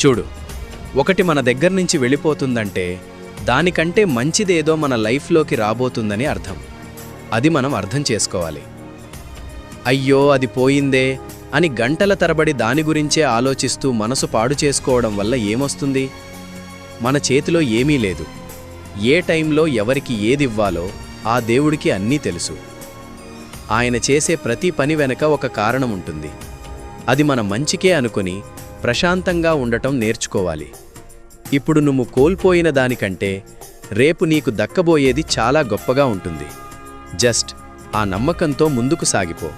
చూడు, ఒకటి మన దగ్గర నుంచి వెళ్ళిపోతుందంటే దానికంటే మంచిదేదో మన లైఫ్లోకి రాబోతుందని అర్థం. అది మనం అర్థం చేసుకోవాలి. అయ్యో అది పోయిందే అని గంటల తరబడి దాని గురించే ఆలోచిస్తూ మనసు పాడు చేసుకోవడం వల్ల ఏమొస్తుంది? మన చేతిలో ఏమీ లేదు. ఏ టైంలో ఎవరికి ఏదివ్వాలో ఆ దేవుడికి అన్నీ తెలుసు. ఆయన చేసే ప్రతి పని వెనక ఒక కారణం ఉంటుంది. అది మన మంచికే అనుకుని ప్రశాంతంగా ఉండటం నేర్చుకోవాలి. ఇప్పుడు నువ్వు కోల్పోయిన దానికంటే రేపు నీకు దక్కబోయేది చాలా గొప్పగా ఉంటుంది. జస్ట్ ఆ నమ్మకంతో ముందుకు సాగిపో.